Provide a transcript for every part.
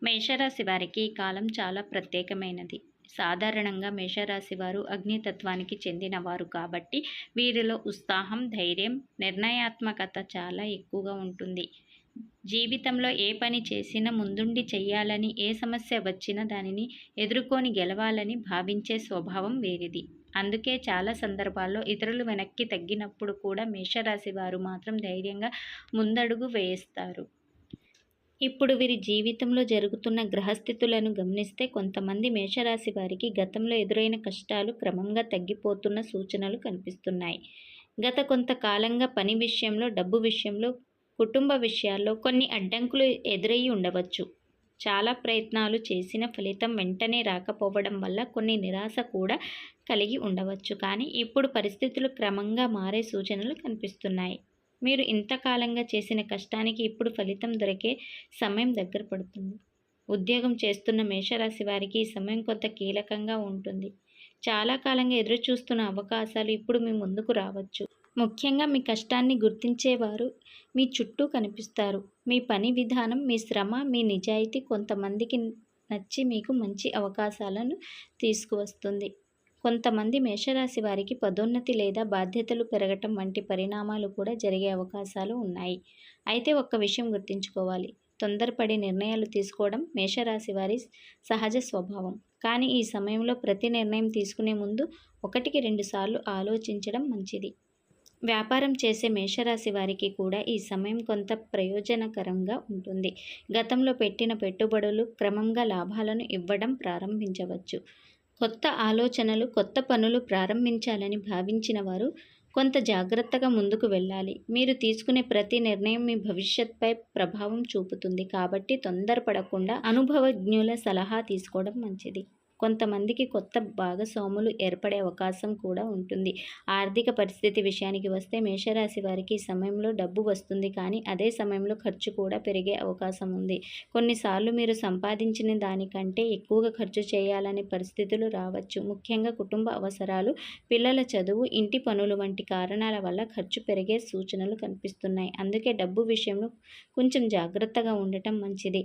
మేషరాశి వారికి ఈ కాలం చాలా ప్రత్యేకమైనది. సాధారణంగా మేషరాశి వారు అగ్నితత్వానికి చెందినవారు కాబట్టి వీరిలో ఉత్సాహం, ధైర్యం, నిర్ణయాత్మకత చాలా ఎక్కువగా ఉంటుంది. జీవితంలో ఏ పని చేసినా ముందుండి చెయ్యాలని, ఏ సమస్య వచ్చినా దానిని ఎదుర్కొని గెలవాలని భావించే స్వభావం వీరిది. అందుకే చాలా సందర్భాల్లో ఇతరులు వెనక్కి తగ్గినప్పుడు కూడా మేషరాశి వారు మాత్రం ధైర్యంగా ముందడుగు వేస్తారు. ఇప్పుడు వీరి జీవితంలో జరుగుతున్న గ్రహస్థితులను గమనిస్తే కొంతమంది మేషరాశి వారికి గతంలో ఎదురైన కష్టాలు క్రమంగా తగ్గిపోతున్న సూచనలు కనిపిస్తున్నాయి. గత కొంతకాలంగా పని విషయంలో, డబ్బు విషయంలో, కుటుంబ విషయాల్లో కొన్ని అడ్డంకులు ఎదురై ఉండవచ్చు. చాలా ప్రయత్నాలు చేసిన ఫలితం వెంటనే రాకపోవడం వల్ల కొన్ని నిరాశ కూడా కలిగి ఉండవచ్చు. కానీ ఇప్పుడు పరిస్థితులు క్రమంగా మారే సూచనలు కనిపిస్తున్నాయి. మీరు ఇంతకాలంగా చేసిన కష్టానికి ఇప్పుడు ఫలితం దొరికే సమయం దగ్గర పడుతుంది. ఉద్యోగం చేస్తున్న మేషరాశి వారికి ఈ సమయం కొంత కీలకంగా ఉంటుంది. చాలా కాలంగా ఎదురుచూస్తున్న అవకాశాలు ఇప్పుడు మీ ముందుకు రావచ్చు. ముఖ్యంగా మీ కష్టాన్ని గుర్తించేవారు మీ చుట్టూ కనిపిస్తారు. మీ పని విధానం, మీ శ్రమ, మీ నిజాయితీ కొంతమందికి నచ్చి మీకు మంచి అవకాశాలను తీసుకువస్తుంది. కొంతమంది మేషరాశి వారికి పదోన్నతి లేదా బాధ్యతలు పెరగటం వంటి పరిణామాలు కూడా జరిగే అవకాశాలు ఉన్నాయి. అయితే ఒక్క విషయం గుర్తుంచుకోవాలి. తొందరపడి నిర్ణయాలు తీసుకోవడం మేషరాశి వారి సహజ స్వభావం. కానీ ఈ సమయంలో ప్రతి నిర్ణయం తీసుకునే ముందు 1-2 సార్లు ఆలోచించడం మంచిది. వ్యాపారం చేసే మేషరాశి వారికి కూడా ఈ సమయం కొంత ప్రయోజనకరంగా ఉంటుంది. గతంలో పెట్టిన పెట్టుబడులు క్రమంగా లాభాలను ఇవ్వడం ప్రారంభించవచ్చు. కొత్త ఆలోచనలు, కొత్త పనులు ప్రారంభించాలని భావించిన వారు కొంత జాగ్రత్తగా ముందుకు వెళ్ళాలి. మీరు తీసుకునే ప్రతి నిర్ణయం మీ భవిష్యత్పై ప్రభావం చూపుతుంది. కాబట్టి తొందరపడకుండా అనుభవజ్ఞుల సలహా తీసుకోవడం మంచిది. కొంతమందికి కొత్త భాగస్వాములు ఏర్పడే అవకాశం కూడా ఉంటుంది. ఆర్థిక పరిస్థితి విషయానికి వస్తే మేషరాశి వారికి ఈ సమయంలో డబ్బు వస్తుంది, కానీ అదే సమయంలో ఖర్చు కూడా పెరిగే అవకాశం ఉంది. కొన్నిసార్లు మీరు సంపాదించిన దానికంటే ఎక్కువగా ఖర్చు చేయాలనే పరిస్థితులు రావచ్చు. ముఖ్యంగా కుటుంబ అవసరాలు, పిల్లల చదువు, ఇంటి పనులు వంటి కారణాల వల్ల ఖర్చు పెరిగే సూచనలు కనిపిస్తున్నాయి. అందుకే డబ్బు విషయంలో కొంచెం జాగ్రత్తగా ఉండటం మంచిది.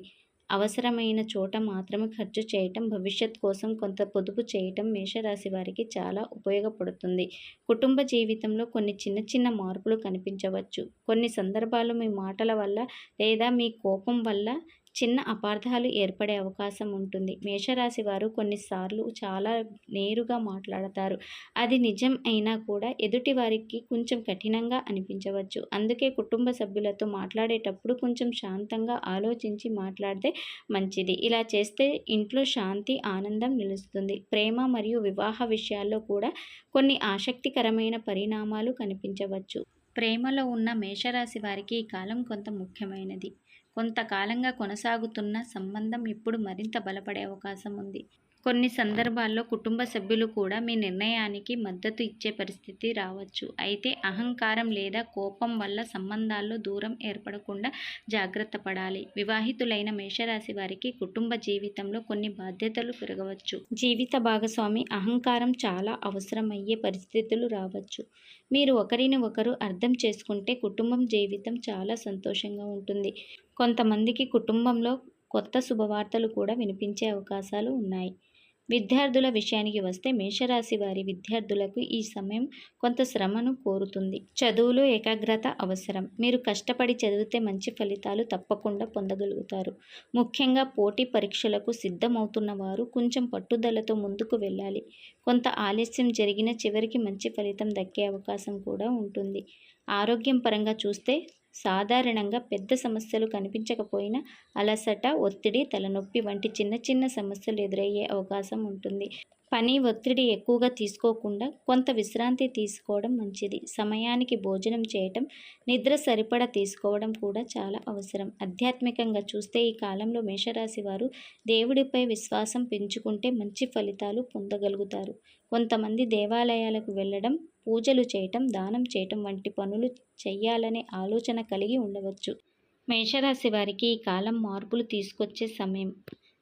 అవసరమైన చోట మాత్రమే ఖర్చు చేయటం, భవిష్యత్ కోసం కొంత పొదుపు చేయటం మేషరాశి వారికి చాలా ఉపయోగపడుతుంది. కుటుంబ జీవితంలో కొన్ని చిన్న చిన్న మార్పులు కనిపించవచ్చు. కొన్ని సందర్భాల్లో మీ మాటల వల్ల లేదా మీ కోపం వల్ల చిన్న అపార్థాలు ఏర్పడే అవకాశం ఉంటుంది. మేషరాశి వారు కొన్నిసార్లు చాలా నేరుగా మాట్లాడతారు. అది నిజం అయినా కూడా ఎదుటి వారికి కొంచెం కఠినంగా అనిపించవచ్చు. అందుకే కుటుంబ సభ్యులతో మాట్లాడేటప్పుడు కొంచెం శాంతంగా ఆలోచించి మాట్లాడితే మంచిది. ఇలా చేస్తే ఇంట్లో శాంతి, ఆనందం నిలుస్తుంది. ప్రేమ మరియు వివాహ విషయాల్లో కూడా కొన్ని ఆసక్తికరమైన పరిణామాలు కనిపించవచ్చు. ప్రేమలో ఉన్న మేషరాశి వారికి ఈ కాలం కొంత ముఖ్యమైనది. కొంతకాలంగా కొనసాగుతున్న సంబంధం ఇప్పుడు మరింత బలపడే అవకాశం ఉంది. కొన్ని సందర్భాల్లో కుటుంబ సభ్యులు కూడా మీ నిర్ణయానికి మద్దతు ఇచ్చే పరిస్థితి రావచ్చు. అయితే అహంకారం లేదా కోపం వల్ల సంబంధాల్లో దూరం ఏర్పడకుండా జాగ్రత్త పడాలి. వివాహితులైన మేషరాశి వారికి కుటుంబ జీవితంలో కొన్ని బాధ్యతలు పెరగవచ్చు. జీవిత భాగస్వామి అహంకారం చాలా అవసరమయ్యే పరిస్థితులు రావచ్చు. మీరు ఒకరిని ఒకరు అర్థం చేసుకుంటే కుటుంబం జీవితం చాలా సంతోషంగా ఉంటుంది. కొంతమందికి కుటుంబంలో కొత్త శుభవార్తలు కూడా వినిపించే అవకాశాలు ఉన్నాయి. విద్యార్థుల విషయానికి వస్తే మేషరాశి వారి విద్యార్థులకు ఈ సమయం కొంత శ్రమను కోరుతుంది. చదువులో ఏకాగ్రత అవసరం. మీరు కష్టపడి చదివితే మంచి ఫలితాలు తప్పకుండా పొందగలుగుతారు. ముఖ్యంగా పోటీ పరీక్షలకు సిద్ధమవుతున్న వారు కొంచెం పట్టుదలతో ముందుకు వెళ్ళాలి. కొంత ఆలస్యం జరిగిన చివరికి మంచి ఫలితం దక్కే అవకాశం కూడా ఉంటుంది. ఆరోగ్యం పరంగా చూస్తే సాధారణంగా పెద్ద సమస్యలు కనిపించకపోయినా అలసట, ఒత్తిడి, తలనొప్పి వంటి చిన్న చిన్న సమస్యలు ఎదురయ్యే అవకాశం ఉంటుంది. పని ఒత్తిడి ఎక్కువగా తీసుకోకుండా కొంత విశ్రాంతి తీసుకోవడం మంచిది. సమయానికి భోజనం చేయటం, నిద్ర సరిపడా తీసుకోవడం కూడా చాలా అవసరం. ఆధ్యాత్మికంగా చూస్తే ఈ కాలంలో మేషరాశి వారు దేవుడిపై విశ్వాసం పెంచుకుంటే మంచి ఫలితాలు పొందగలుగుతారు. కొంతమంది దేవాలయాలకు వెళ్ళడం, పూజలు చేయటం, దానం చేయటం వంటి పనులు చేయాలనే ఆలోచన కలిగి ఉండవచ్చు. మేషరాశి వారికి ఈ కాలం మార్పులు తీసుకొచ్చే సమయం.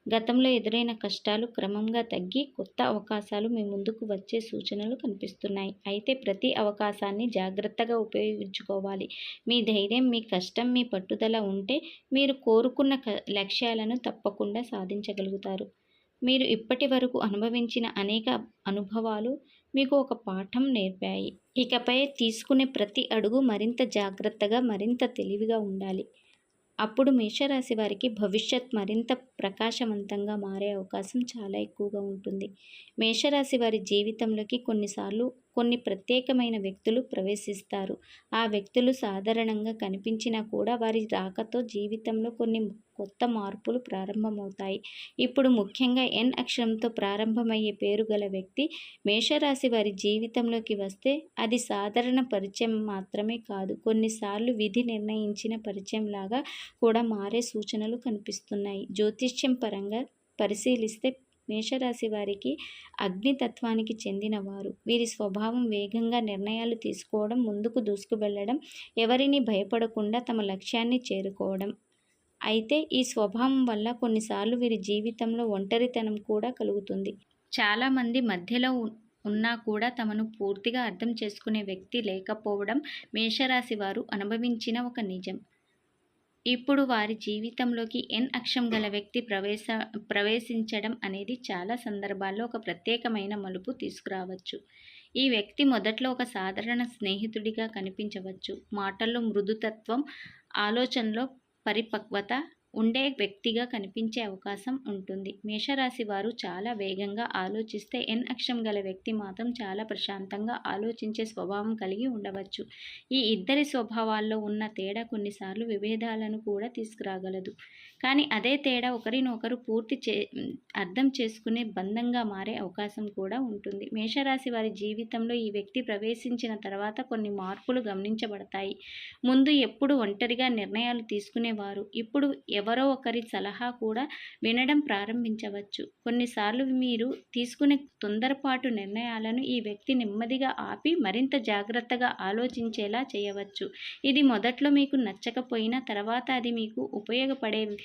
గతంలో ఎదురైన కష్టాలు క్రమంగా తగ్గి కొత్త అవకాశాలు మీ ముందుకు వచ్చే సూచనలు కనిపిస్తున్నాయి. అయితే ప్రతి అవకాశాన్ని జాగ్రత్తగా ఉపయోగించుకోవాలి. మీ ధైర్యం, మీ కష్టం, మీ పట్టుదల ఉంటే మీరు కోరుకున్న లక్ష్యాలను తప్పకుండా సాధించగలుగుతారు. మీరు ఇప్పటి వరకు అనుభవించిన అనేక అనుభవాలు మీకు ఒక పాఠం నేర్పాయి. ఇకపై తీసుకునే ప్రతి అడుగు మరింత జాగ్రత్తగా, మరింత తెలివిగా ఉండాలి. అప్పుడు మేషరాశి వారికి భవిష్యత్ మరింత ప్రకాశవంతంగా మారే అవకాశం చాలా ఎక్కువగా ఉంటుంది. మేషరాశి వారి జీవితంలోకి కొన్నిసార్లు కొన్ని ప్రత్యేకమైన వ్యక్తులు ప్రవేశిస్తారు. ఆ వ్యక్తులు సాధారణంగా కనిపించినా కూడా వారి రాకతో జీవితంలో కొన్ని కొత్త మార్పులు ప్రారంభమవుతాయి. ఇప్పుడు ముఖ్యంగా ఎన్ అక్షరంతో ప్రారంభమయ్యే పేరు గల వ్యక్తి మేషరాశి వారి జీవితంలోకి వస్తే అది సాధారణ పరిచయం మాత్రమే కాదు, కొన్నిసార్లు విధి నిర్ణయించిన పరిచయం లాగా కూడా మారే సూచనలు కనిపిస్తున్నాయి. జ్యోతిష్యం పరంగా పరిశీలిస్తే మేషరాశి వారికి అగ్నితత్వానికి చెందినవారు. వీరి స్వభావం వేగంగా నిర్ణయాలు తీసుకోవడం, ముందుకు దూసుకు వెళ్ళడం, ఎవరిని భయపడకుండా తమ లక్ష్యాన్ని చేరుకోవడం. అయితే ఈ స్వభావం వల్ల కొన్నిసార్లు వీరి జీవితంలో ఒంటరితనం కూడా కలుగుతుంది. చాలామంది మధ్యలో ఉన్నా కూడా తమను పూర్తిగా అర్థం చేసుకునే వ్యక్తి లేకపోవడం మేషరాశి వారు అనుభవించిన ఒక నిజం. ఇప్పుడు వారి జీవితంలోకి ఎన్ అక్షరం గల వ్యక్తి ప్రవేశించడం అనేది చాలా సందర్భాల్లో ఒక ప్రత్యేకమైన మలుపు తీసుకురావచ్చు. ఈ వ్యక్తి మొదట్లో ఒక సాధారణ స్నేహితుడిగా కనిపించవచ్చు. మాటల్లో మృదుతత్వం, ఆలోచనలో పరిపక్వత ఉండే వ్యక్తిగా కనిపించే అవకాశం ఉంటుంది. మేషరాశి వారు చాలా వేగంగా ఆలోచిస్తే ఎన్ అక్షరం గల వ్యక్తి మాత్రం చాలా ప్రశాంతంగా ఆలోచించే స్వభావం కలిగి ఉండవచ్చు. ఈ ఇద్దరి స్వభావాల్లో ఉన్న తేడా కొన్నిసార్లు విభేదాలను కూడా తీసుకురాగలదు. కానీ అదే తేడా ఒకరినొకరు అర్థం చేసుకునే బంధంగా మారే అవకాశం కూడా ఉంటుంది. మేషరాశి వారి జీవితంలో ఈ వ్యక్తి ప్రవేశించిన తర్వాత కొన్ని మార్పులు గమనించబడతాయి. ముందు ఎప్పుడు ఒంటరిగా నిర్ణయాలు తీసుకునేవారు, ఇప్పుడు ఎవరో ఒకరి సలహా కూడా వినడం ప్రారంభించవచ్చు. కొన్నిసార్లు మీరు తీసుకునే తొందరపాటు నిర్ణయాలను ఈ వ్యక్తి నెమ్మదిగా ఆపి మరింత జాగ్రత్తగా ఆలోచించేలా చేయవచ్చు. ఇది మొదట్లో మీకు నచ్చకపోయినా తర్వాత అది మీకు ఉపయోగపడే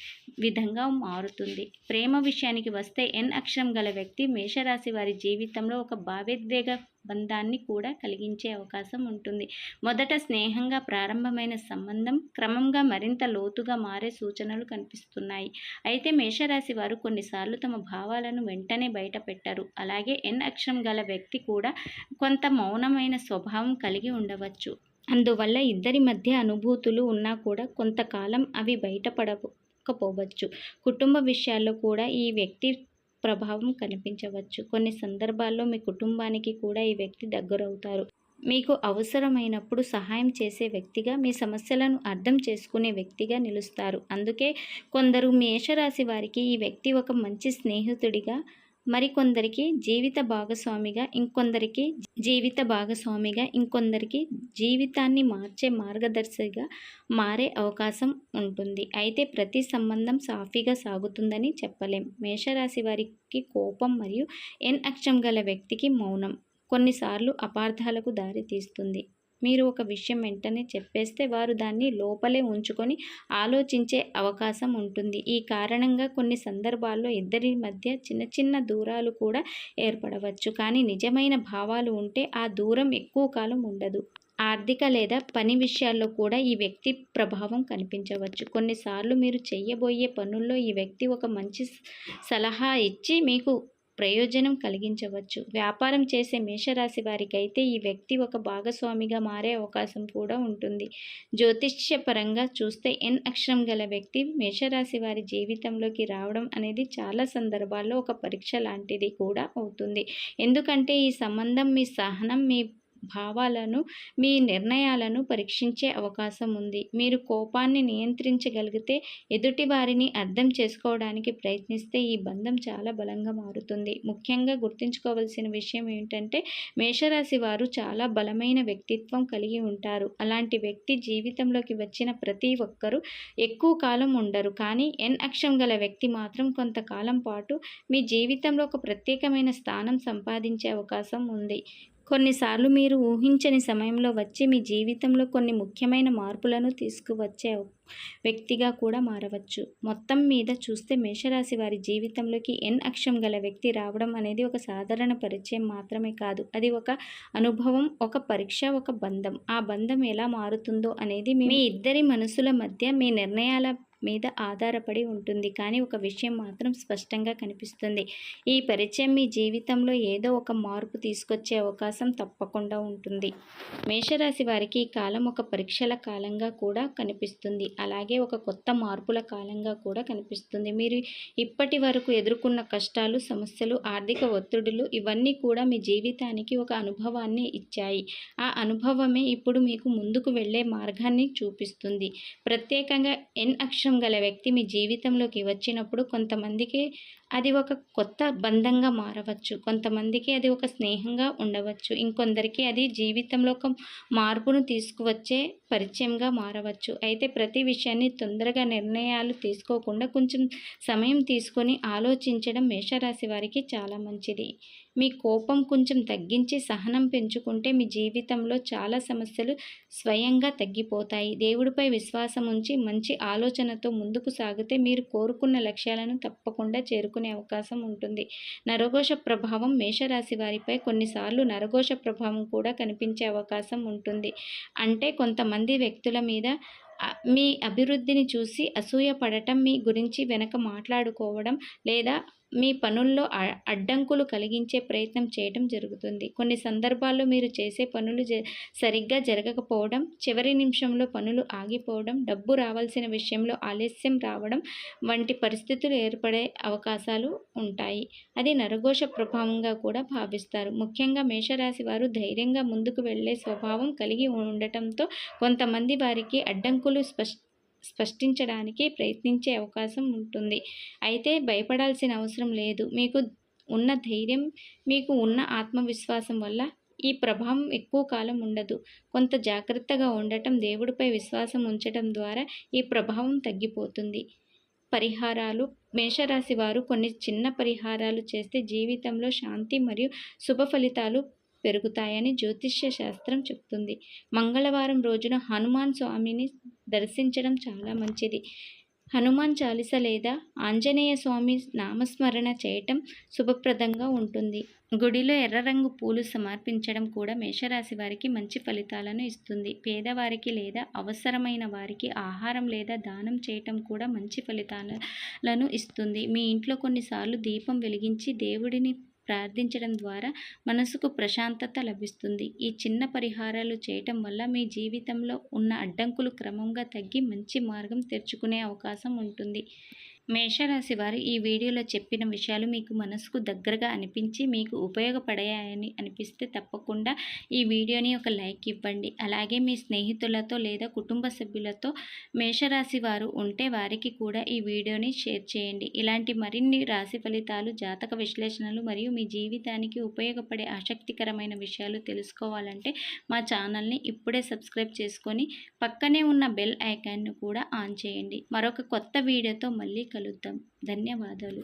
విధంగా మారుతుంది. ప్రేమ విషయానికి వస్తే ఎన్ అక్షరం గల వ్యక్తి మేషరాశి వారి జీవితంలో ఒక భావోద్వేగ బంధాన్ని కూడా కలిగించే అవకాశం ఉంటుంది. మొదట స్నేహంగా ప్రారంభమైన సంబంధం క్రమంగా మరింత లోతుగా మారే సూచనలు కనిపిస్తున్నాయి. అయితే మేషరాశి వారు కొన్నిసార్లు తమ భావాలను వెంటనే బయట పెట్టరు. అలాగే ఎన్ అక్షరం గల వ్యక్తి కూడా కొంత మౌనమైన స్వభావం కలిగి ఉండవచ్చు. అందువల్ల ఇద్దరి మధ్య అనుభూతులు ఉన్నా కూడా కొంతకాలం అవి బయటపడకపోవచ్చు. కుటుంబ విషయాల్లో కూడా ఈ వ్యక్తి ప్రభావం కనిపించవచ్చు. కొన్ని సందర్భాల్లో మీ కుటుంబానికి కూడా ఈ వ్యక్తి దగ్గరవుతారు. మీకు అవసరమైనప్పుడు సహాయం చేసే వ్యక్తిగా, మీ సమస్యలను అర్థం చేసుకునే వ్యక్తిగా నిలుస్తారు. అందుకే కొందరు మేషరాశి వారికి ఈ వ్యక్తి ఒక మంచి స్నేహితుడిగా, మరికొందరికి జీవిత భాగస్వామిగా, ఇంకొందరికి జీవితాన్ని మార్చే మార్గదర్శిగా మారే అవకాశం ఉంటుంది. అయితే ప్రతి సంబంధం సాఫీగా సాగుతుందని చెప్పలేం. మేషరాశి వారికి కోపం మరియు ఎన్ అక్షరం గల వ్యక్తికి మౌనం కొన్నిసార్లు అపార్థాలకు దారి తీస్తుంది. మీరు ఒక విషయం వెంటనే చెప్పేస్తే వారు దాన్ని లోపలే ఉంచుకొని ఆలోచించే అవకాశం ఉంటుంది. ఈ కారణంగా కొన్ని సందర్భాల్లో ఇద్దరి మధ్య చిన్న చిన్న దూరాలు కూడా ఏర్పడవచ్చు. కానీ నిజమైన భావాలు ఉంటే ఆ దూరం ఎక్కువ కాలం ఉండదు. ఆర్థిక లేదా పని విషయాల్లో కూడా ఈ వ్యక్తి ప్రభావం కనిపించవచ్చు. కొన్నిసార్లు మీరు చేయబోయే పనుల్లో ఈ వ్యక్తి ఒక మంచి సలహా ఇచ్చి మీకు ప్రయోజనం కలిగించవచ్చు. వ్యాపారం చేసే మేషరాశి వారికి అయితే ఈ వ్యక్తి ఒక భాగస్వామిగా మారే అవకాశం కూడా ఉంటుంది. జ్యోతిష్యపరంగా చూస్తే ఎన్ అక్షరం గల వ్యక్తి మేషరాశి వారి జీవితంలోకి రావడం అనేది చాలా సందర్భాల్లో ఒక పరీక్ష లాంటిది కూడా అవుతుంది. ఎందుకంటే ఈ సంబంధం మీ సహనం, మీ భావాలను, మీ నిర్ణయాలను పరీక్షించే అవకాశం ఉంది. మీరు కోపాన్ని నియంత్రించగలిగితే, ఎదుటి వారిని అర్థం చేసుకోవడానికి ప్రయత్నిస్తే ఈ బంధం చాలా బలంగా మారుతుంది. ముఖ్యంగా గుర్తుంచుకోవాల్సిన విషయం ఏంటంటే మేషరాశి వారు చాలా బలమైన వ్యక్తిత్వం కలిగి ఉంటారు. అలాంటి వ్యక్తి జీవితంలోకి వచ్చిన ప్రతి ఒక్కరూ ఎక్కువ కాలం ఉండరు. కానీ ఎన్ అక్షరం గల వ్యక్తి మాత్రం కొంతకాలం పాటు మీ జీవితంలో ఒక ప్రత్యేకమైన స్థానం సంపాదించే అవకాశం ఉంది. కొన్నిసార్లు మీరు ఊహించని సమయంలో వచ్చి మీ జీవితంలో కొన్ని ముఖ్యమైన మార్పులను తీసుకువచ్చే వ్యక్తిగా కూడా మారవచ్చు. మొత్తం మీద చూస్తే మేషరాశి వారి జీవితంలోకి ఎన్ అక్షరం గల వ్యక్తి రావడం అనేది ఒక సాధారణ పరిచయం మాత్రమే కాదు. అది ఒక అనుభవం, ఒక పరీక్ష, ఒక బంధం. ఆ బంధం ఎలా మారుతుందో అనేది మీ ఇద్దరి మనసుల మధ్య మీ నిర్ణయాల మీద ఆధారపడి ఉంటుంది. కానీ ఒక విషయం మాత్రం స్పష్టంగా కనిపిస్తుంది. ఈ పరిచయం మీ జీవితంలో ఏదో ఒక మార్పు తీసుకొచ్చే అవకాశం తప్పకుండా ఉంటుంది. మేషరాశి వారికి ఈ కాలం ఒక పరీక్షల కాలంగా కూడా కనిపిస్తుంది. అలాగే ఒక కొత్త మార్పుల కాలంగా కూడా కనిపిస్తుంది. మీరు ఇప్పటి వరకు ఎదుర్కొన్న కష్టాలు, సమస్యలు, ఆర్థిక ఒత్తిడులు ఇవన్నీ కూడా మీ జీవితానికి ఒక అనుభవాన్ని ఇచ్చాయి. ఆ అనుభవమే ఇప్పుడు మీకు ముందుకు వెళ్ళే మార్గాన్ని చూపిస్తుంది. ప్రత్యేకంగా ఎన్ అక్షరం గల వ్యక్తి మీ జీవితంలోకి వచ్చినప్పుడు కొంతమందికి అది ఒక కొత్త బంధంగా మారవచ్చు. కొంతమందికి అది ఒక స్నేహంగా ఉండవచ్చు. ఇంకొందరికి అది జీవితంలో ఒక మార్పును తీసుకువచ్చే పరిచయంగా మారవచ్చు. అయితే ప్రతి విషయాన్ని తొందరగా నిర్ణయాలు తీసుకోకుండా కొంచెం సమయం తీసుకొని ఆలోచించడం మేషరాశి వారికి చాలా మంచిది. మీ కోపం కొంచెం తగ్గించి సహనం పెంచుకుంటే మీ జీవితంలో చాలా సమస్యలు స్వయంగా తగ్గిపోతాయి. దేవుడిపై విశ్వాసం ఉంచి మంచి ఆలోచనతో ముందుకు సాగితే మీరు కోరుకున్న లక్ష్యాలను తప్పకుండా చేరుకునే అవకాశం ఉంటుంది. నరఘోష ప్రభావం మేషరాశి వారిపై కొన్నిసార్లు నరఘోష ప్రభావం కూడా కనిపించే అవకాశం ఉంటుంది. అంటే కొంతమంది వ్యక్తుల మీద మీ అభివృద్ధిని చూసి అసూయ పడటం, మీ గురించి వెనక మాట్లాడుకోవడం లేదా మీ పనుల్లో అడ్డంకులు కలిగించే ప్రయత్నం చేయడం జరుగుతుంది. కొన్ని సందర్భాల్లో మీరు చేసే పనులు సరిగ్గా జరగకపోవడం, చివరి నిమిషంలో పనులు ఆగిపోవడం, డబ్బు రావాల్సిన విషయంలో ఆలస్యం రావడం వంటి పరిస్థితులు ఏర్పడే అవకాశాలు ఉంటాయి. అది నరఘోష ప్రభావంగా కూడా భావిస్తారు. ముఖ్యంగా మేషరాశి వారు ధైర్యంగా ముందుకు వెళ్ళే స్వభావం కలిగి ఉండటంతో కొంతమంది వారికి అడ్డంకులు స్పష్టించడానికి ప్రయత్నించే అవకాశం ఉంటుంది. అయితే భయపడాల్సిన అవసరం లేదు. మీకు ఉన్న ధైర్యం, మీకు ఉన్న ఆత్మవిశ్వాసం వల్ల ఈ ప్రభావం ఎక్కువ కాలం ఉండదు. కొంత జాగ్రత్తగా ఉండటం, దేవుడిపై విశ్వాసం ఉంచడం ద్వారా ఈ ప్రభావం తగ్గిపోతుంది. పరిహారాలు మేషరాశి వారు కొన్ని చిన్న పరిహారాలు చేస్తే జీవితంలో శాంతి మరియు శుభ ఫలితాలు పెరుగుతాయని జ్యోతిష్య శాస్త్రం చెప్తుంది. మంగళవారం రోజున హనుమాన్ స్వామిని దర్శించడం చాలా మంచిది. హనుమాన్ చాలీస లేదా ఆంజనేయ స్వామి నామస్మరణ చేయటం శుభప్రదంగా ఉంటుంది. గుడిలో ఎర్ర రంగు పూలు సమర్పించడం కూడా మేషరాశి వారికి మంచి ఫలితాలను ఇస్తుంది. పేదవారికి లేదా అవసరమైన వారికి ఆహారం లేదా దానం చేయటం కూడా మంచి ఫలితాలను ఇస్తుంది. మీ ఇంట్లో కొన్నిసార్లు దీపం వెలిగించి దేవుడిని ప్రార్థించడం ద్వారా మనసుకు ప్రశాంతత లభిస్తుంది. ఈ చిన్న పరిహారాలు చేయటం వల్ల మీ జీవితంలో ఉన్న అడ్డంకులు క్రమంగా తగ్గి మంచి మార్గం తెరుచుకునే అవకాశం ఉంటుంది. మేషరాశి వారు ఈ వీడియోలో చెప్పిన విషయాలు మీకు మనసుకు దగ్గరగా అనిపించి మీకు ఉపయోగపడాయని అనిపిస్తే తప్పకుండా ఈ వీడియోని ఒక లైక్ ఇవ్వండి. అలాగే మీ స్నేహితులతో లేదా కుటుంబ సభ్యులతో మేషరాశి వారు ఉంటే వారికి కూడా ఈ వీడియోని షేర్ చేయండి. ఇలాంటి మరిన్ని రాశి ఫలితాలు, జాతక విశ్లేషణలు మరియు మీ జీవితానికి ఉపయోగపడే ఆసక్తికరమైన విషయాలు తెలుసుకోవాలంటే మా ఛానల్ని ఇప్పుడే సబ్స్క్రైబ్ చేసుకొని పక్కనే ఉన్న బెల్ ఐకాన్ను కూడా ఆన్ చేయండి. మరొక కొత్త వీడియోతో మళ్ళీ కలుద్దాం. ధన్యవాదాలు.